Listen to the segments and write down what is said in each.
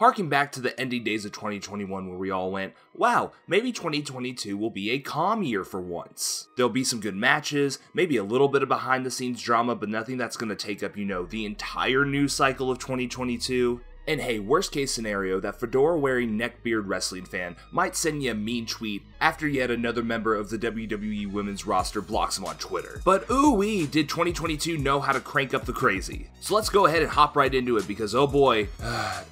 Harking back to the ending days of 2021 where we all went, wow, maybe 2022 will be a calm year for once. There'll be some good matches, maybe a little bit of behind the scenes drama, but nothing that's going to take up, the entire news cycle of 2022. And hey, worst case scenario, that fedora-wearing neckbeard wrestling fan might send you a mean tweet after yet another member of the WWE women's roster blocks him on Twitter. But ooh-wee, did 2022 know how to crank up the crazy. So let's go ahead and hop right into it because oh boy,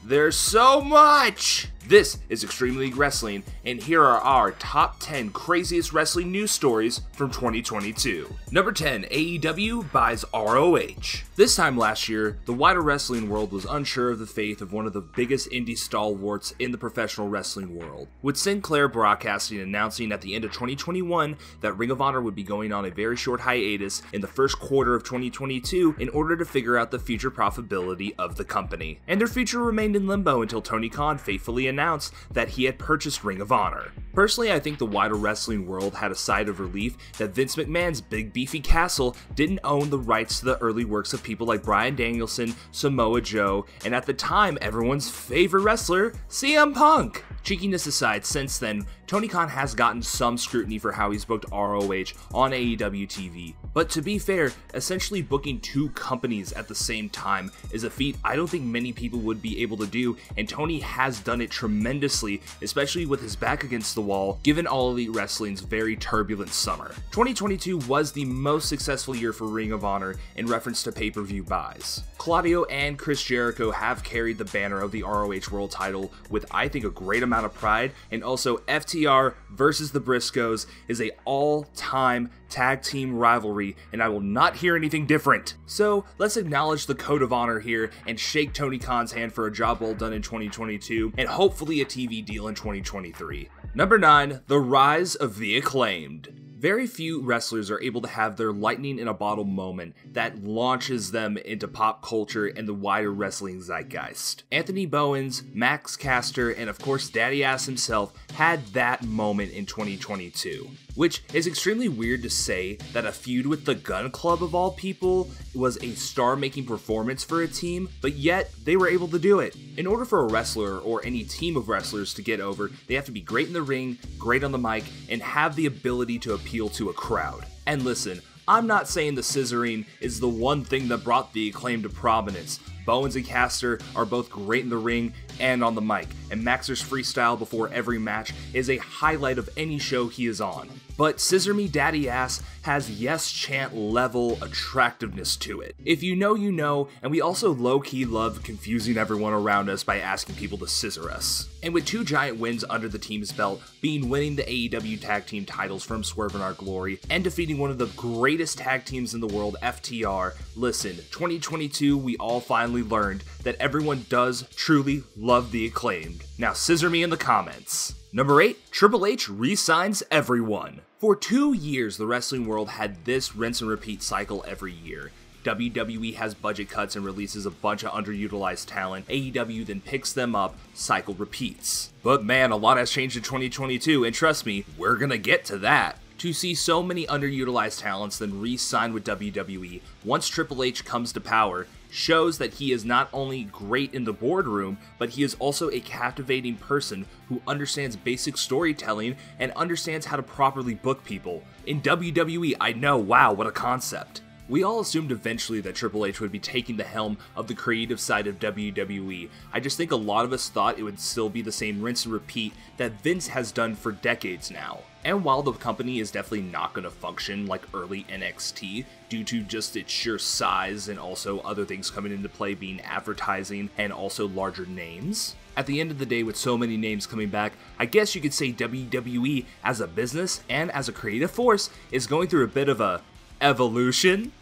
there's so much! This is Extreme League Wrestling, and here are our top 10 craziest wrestling news stories from 2022. Number 10, AEW buys ROH. This time last year, the wider wrestling world was unsure of the fate of one of the biggest indie stalwarts in the professional wrestling world, with Sinclair Broadcasting announcing at the end of 2021 that Ring of Honor would be going on a very short hiatus in the first quarter of 2022 in order to figure out the future profitability of the company. And their future remained in limbo until Tony Khan faithfully announced that he had purchased Ring of Honor. Personally, I think the wider wrestling world had a sigh of relief that Vince McMahon's big beefy castle didn't own the rights to the early works of people like Bryan Danielson, Samoa Joe, and at the time everyone's favorite wrestler, CM Punk. Cheekiness aside, since then, Tony Khan has gotten some scrutiny for how he's booked ROH on AEW TV. But to be fair, essentially booking two companies at the same time is a feat I don't think many people would be able to do, and Tony has done it tremendously, especially with his back against the wall, given All Elite Wrestling's very turbulent summer. 2022 was the most successful year for Ring of Honor in reference to pay-per-view buys. Claudio and Chris Jericho have carried the banner of the ROH World title with, I think, a great amount of pride, and also FTR versus the Briscoes is a all-time tag team rivalry, and I will not hear anything different. So let's acknowledge the code of honor here and shake Tony Khan's hand for a job well done in 2022 and hopefully a TV deal in 2023. Number 9, the rise of the Acclaimed. Very few wrestlers are able to have their lightning in a bottle moment that launches them into pop culture and the wider wrestling zeitgeist. Anthony Bowens, Max Caster, and of course Daddy Ass himself had that moment in 2022. Which is extremely weird to say that a feud with the Gun Club of all people was a star-making performance for a team, but yet they were able to do it. In order for a wrestler or any team of wrestlers to get over, they have to be great in the ring, great on the mic, and have the ability to appeal to a crowd. And listen, I'm not saying the scissoring is the one thing that brought the Acclaim to prominence. Bowens and Caster are both great in the ring and on the mic, and Maxer's freestyle before every match is a highlight of any show he is on. But Scissor Me Daddy Ass has yes chant level attractiveness to it. If you know, you know, and we also low-key love confusing everyone around us by asking people to scissor us. And with 2 giant wins under the team's belt, being winning the AEW tag team titles from Swerve in Our Glory, and defeating one of the greatest tag teams in the world, FTR, listen, 2022 we all finally learned that everyone does truly love the Acclaimed. Now scissor me in the comments. Number 8, Triple H re-signs everyone. For 2 years, the wrestling world had this rinse and repeat cycle every year. WWE has budget cuts and releases a bunch of underutilized talent. AEW then picks them up, cycle repeats. But man, a lot has changed in 2022, and trust me, we're gonna get to that. To see so many underutilized talents then re-sign with WWE once Triple H comes to power shows that he is not only great in the boardroom, but he is also a captivating person who understands basic storytelling and understands how to properly book people. In WWE, I know, wow, what a concept. We all assumed eventually that Triple H would be taking the helm of the creative side of WWE. I just think a lot of us thought it would still be the same rinse and repeat that Vince has done for decades now. And while the company is definitely not going to function like early NXT due to just its sheer size and also other things coming into play being advertising and also larger names, at the end of the day with so many names coming back, I guess you could say WWE as a business and as a creative force is going through a bit of a evolution.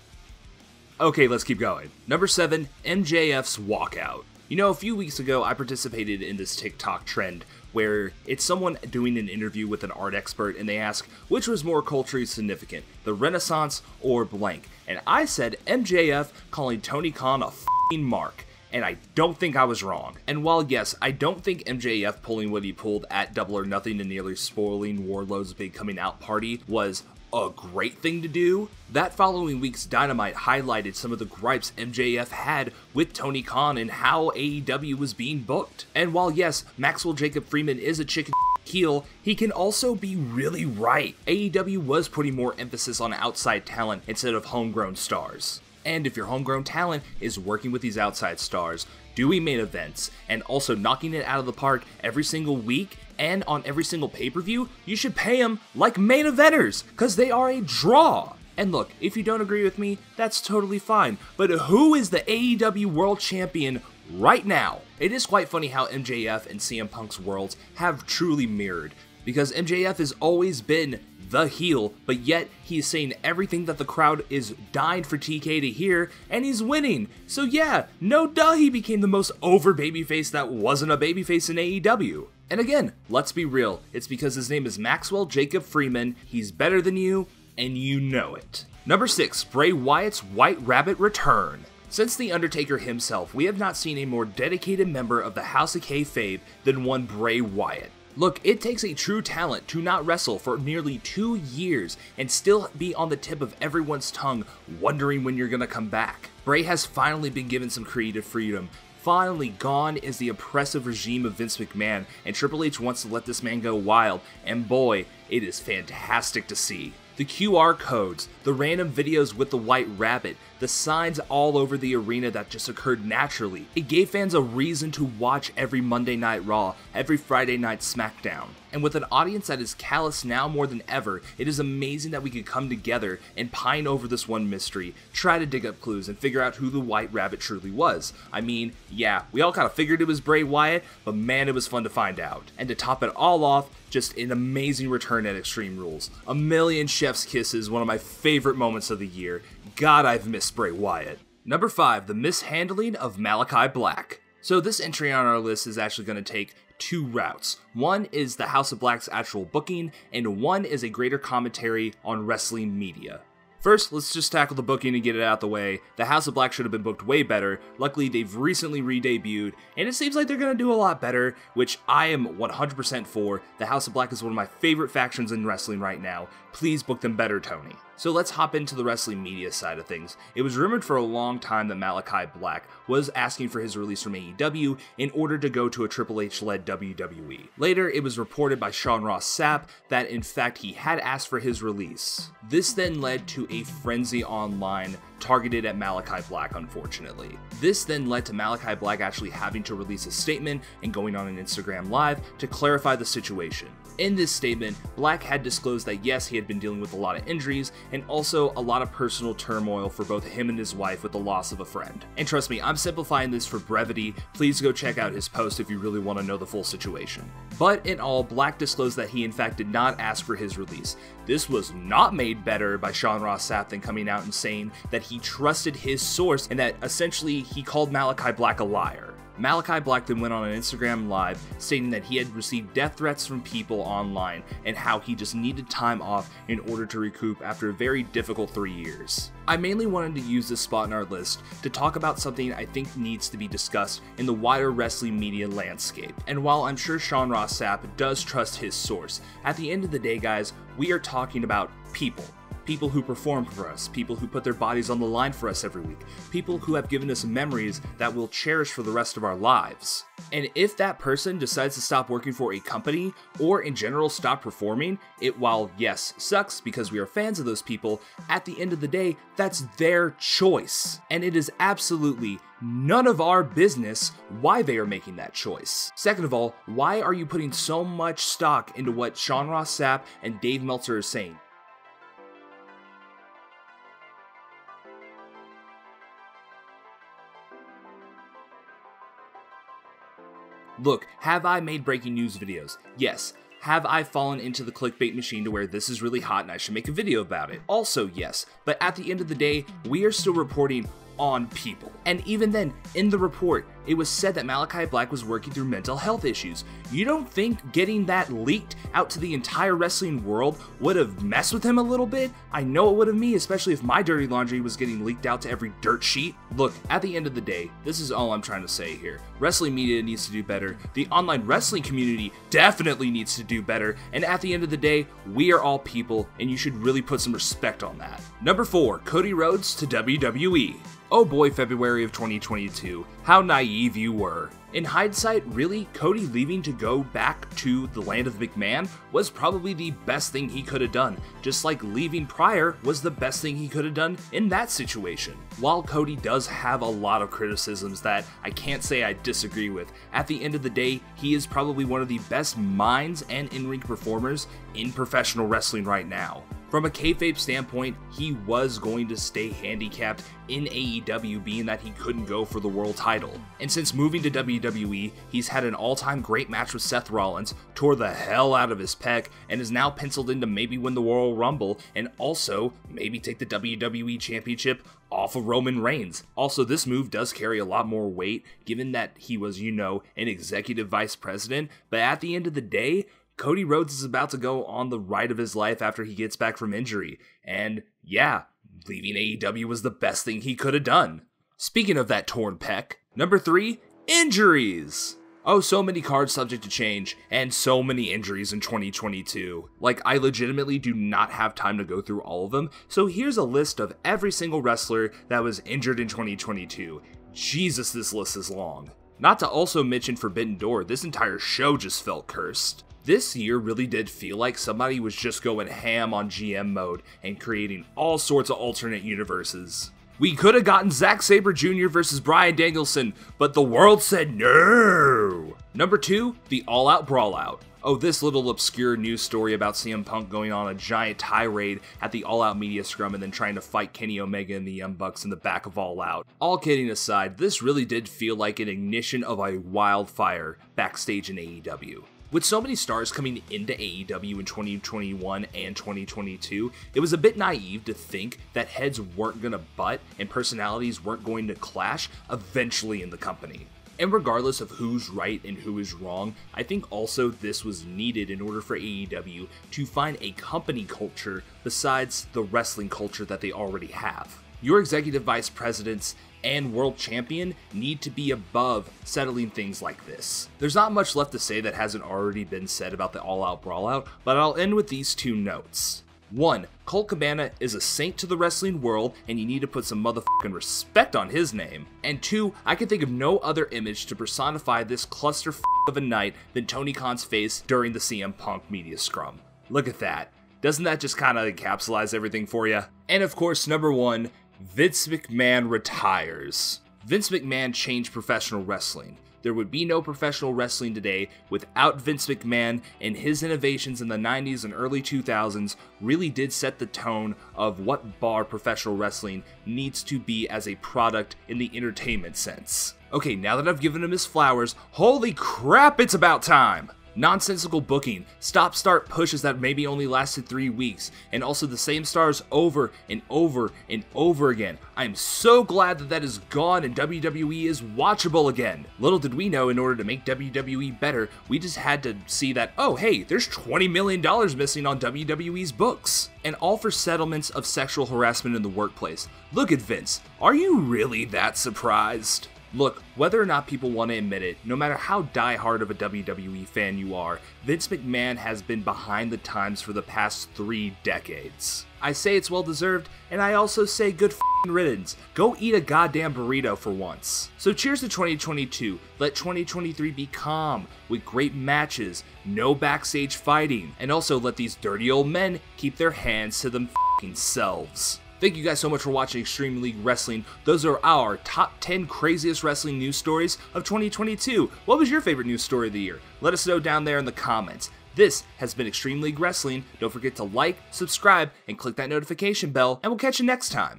Okay, let's keep going. Number 7, MJF's walkout. You know, a few weeks ago, I participated in this TikTok trend where it's someone doing an interview with an art expert and they ask which was more culturally significant, the Renaissance or blank. And I said MJF calling Tony Khan a f***ing mark. And I don't think I was wrong. And while yes, I don't think MJF pulling what he pulled at Double or Nothing and nearly spoiling Wardlow's big coming out party was a great thing to do? That following week's Dynamite highlighted some of the gripes MJF had with Tony Khan and how AEW was being booked. And while yes, Maxwell Jacob Friedman is a chicken heel, he can also be really right. AEW was putting more emphasis on outside talent instead of homegrown stars. And if your homegrown talent is working with these outside stars, doing main events, and also knocking it out of the park every single week and on every single pay-per-view, you should pay them like main eventers, because they are a draw. And look, if you don't agree with me, that's totally fine, but who is the AEW World Champion right now? It is quite funny how MJF and CM Punk's worlds have truly mirrored, because MJF has always been the heel, but yet he's saying everything that the crowd is dying for TK to hear, and he's winning. So yeah, no duh he became the most over babyface that wasn't a babyface in AEW. And again, let's be real, it's because his name is Maxwell Jacob Friedman, he's better than you, and you know it. Number 6, Bray Wyatt's White Rabbit return. Since The Undertaker himself, we have not seen a more dedicated member of the House of Kayfabe than one Bray Wyatt. Look, it takes a true talent to not wrestle for nearly 2 years and still be on the tip of everyone's tongue wondering when you're gonna come back. Bray has finally been given some creative freedom. Finally gone is the oppressive regime of Vince McMahon, and Triple H wants to let this man go wild, and boy, it is fantastic to see. The QR codes, the random videos with the White Rabbit, the signs all over the arena that just occurred naturally. It gave fans a reason to watch every Monday Night Raw, every Friday Night SmackDown. And with an audience that is callous now more than ever, it is amazing that we could come together and pine over this one mystery, try to dig up clues, and figure out who the White Rabbit truly was. I mean, yeah, we all kind of figured it was Bray Wyatt, but man, it was fun to find out. And to top it all off, just an amazing return at Extreme Rules. A million chef's kisses, one of my favorite moments of the year. God, I've missed Bray Wyatt. Number 5, the mishandling of Malachi Black. So this entry on our list is actually going to take 2 routes. One is the House of Black's actual booking, and one is a greater commentary on wrestling media. First, let's just tackle the booking and get it out the way. The House of Black should have been booked way better. Luckily, they've recently re-debuted, and it seems like they're going to do a lot better, which I am 100% for. The House of Black is one of my favorite factions in wrestling right now. Please book them better, Tony. So let's hop into the wrestling media side of things. It was rumored for a long time that Malachi Black was asking for his release from AEW in order to go to a Triple H-led WWE. Later, it was reported by Sean Ross Sapp that in fact he had asked for his release. This then led to a frenzy online targeted at Malachi Black, unfortunately. This then led to Malachi Black actually having to release a statement and going on an Instagram Live to clarify the situation. In this statement, Black had disclosed that yes, he had been dealing with a lot of injuries and also a lot of personal turmoil for both him and his wife with the loss of a friend. And trust me, I'm simplifying this for brevity. Please go check out his post if you really want to know the full situation. But in all, Black disclosed that he in fact did not ask for his release. This was not made better by Sean Ross Sapp then coming out and saying that he trusted his source and that essentially he called Malachi Black a liar. Malachi Black then went on an Instagram Live stating that he had received death threats from people online and how he just needed time off in order to recoup after a very difficult 3 years. I mainly wanted to use this spot in our list to talk about something I think needs to be discussed in the wider wrestling media landscape. And while I'm sure Sean Ross Sapp does trust his source, at the end of the day, guys, we are talking about people. People who perform for us, people who put their bodies on the line for us every week, people who have given us memories that we'll cherish for the rest of our lives. And if that person decides to stop working for a company, or in general stop performing, it while yes, sucks because we are fans of those people, at the end of the day, that's their choice. And it is absolutely none of our business why they are making that choice. Second of all, why are you putting so much stock into what Sean Ross Sapp and Dave Meltzer are saying? Look, have I made breaking news videos? Yes. Have I fallen into the clickbait machine to where this is really hot and I should make a video about it? Also, yes. But at the end of the day, we are still reporting on people. And even then, in the report, It was said that Malachi Black was working through mental health issues. You don't think getting that leaked out to the entire wrestling world would have messed with him a little bit? I know it would have me, especially if my dirty laundry was getting leaked out to every dirt sheet. Look, at the end of the day, this is all I'm trying to say here. Wrestling media needs to do better. The online wrestling community definitely needs to do better. And at the end of the day, we are all people, and you should really put some respect on that. Number 4, Cody Rhodes to WWE. Oh boy, February of 2022, how naive you were. In hindsight, really, Cody leaving to go back to the land of McMahon was probably the best thing he could have done, just like leaving prior was the best thing he could have done in that situation. While Cody does have a lot of criticisms that I can't say I disagree with, at the end of the day, he is probably one of the best minds and in-ring performers in professional wrestling right now. From a kayfabe standpoint, he was going to stay handicapped in AEW, being that he couldn't go for the world title. And since moving to WWE, he's had an all-time great match with Seth Rollins, tore the hell out of his pec, and is now penciled in to maybe win the Royal Rumble, and also maybe take the WWE Championship off of Roman Reigns. Also, this move does carry a lot more weight, given that he was, an executive vice president, but at the end of the day, Cody Rhodes is about to go on the ride of his life after he gets back from injury, and yeah, leaving AEW was the best thing he could have done. Speaking of that torn pec, number 3, injuries. Oh, so many cards subject to change, and so many injuries in 2022. Like, I legitimately do not have time to go through all of them, so here's a list of every single wrestler that was injured in 2022. Jesus, this list is long. Not to also mention Forbidden Door, this entire show just felt cursed. This year really did feel like somebody was just going ham on GM mode and creating all sorts of alternate universes. We could have gotten Zack Sabre Jr. versus Bryan Danielson, but the world said no! Number 2, the All Out Brawlout. Oh, this little obscure news story about CM Punk going on a giant tirade at the All Out media scrum and then trying to fight Kenny Omega and the Young Bucks in the back of All Out. All kidding aside, this really did feel like an ignition of a wildfire backstage in AEW. With so many stars coming into AEW in 2021 and 2022, it was a bit naive to think that heads weren't going to butt and personalities weren't going to clash eventually in the company. And regardless of who's right and who is wrong, I think also this was needed in order for AEW to find a company culture besides the wrestling culture that they already have. Your executive vice presidents and world champion need to be above settling things like this. There's not much left to say that hasn't already been said about the All Out Brawlout, but I'll end with these 2 notes. 1. Colt Cabana is a saint to the wrestling world, and you need to put some motherfucking respect on his name. And 2, I can think of no other image to personify this cluster of a night than Tony Khan's face during the CM Punk media scrum. Look at that. Doesn't that just kind of encapsulate everything for you? And of course, number 1, Vince McMahon retires. Vince McMahon changed professional wrestling. There would be no professional wrestling today without Vince McMahon, and his innovations in the 90s and early 2000s really did set the tone of what bar professional wrestling needs to be as a product in the entertainment sense. Okay, now that I've given him his flowers, holy crap, it's about time! Nonsensical booking, stop-start pushes that maybe only lasted 3 weeks, and also the same stars over and over and over again. I'm so glad that that is gone and WWE is watchable again. Little did we know, in order to make WWE better, we just had to see that, oh hey, there's $20 million missing on WWE's books. And all for settlements of sexual harassment in the workplace. Look at Vince, are you really that surprised? Look, whether or not people want to admit it, no matter how die-hard of a WWE fan you are, Vince McMahon has been behind the times for the past 3 decades. I say it's well-deserved, and I also say good f***ing riddance. Go eat a goddamn burrito for once. So cheers to 2022, let 2023 be calm, with great matches, no backstage fighting, and also let these dirty old men keep their hands to them f***ing selves. Thank you guys so much for watching Extreme League Wrestling. Those are our top 10 craziest wrestling news stories of 2022. What was your favorite news story of the year? Let us know down there in the comments. This has been Extreme League Wrestling. Don't forget to like, subscribe, and click that notification bell, and we'll catch you next time.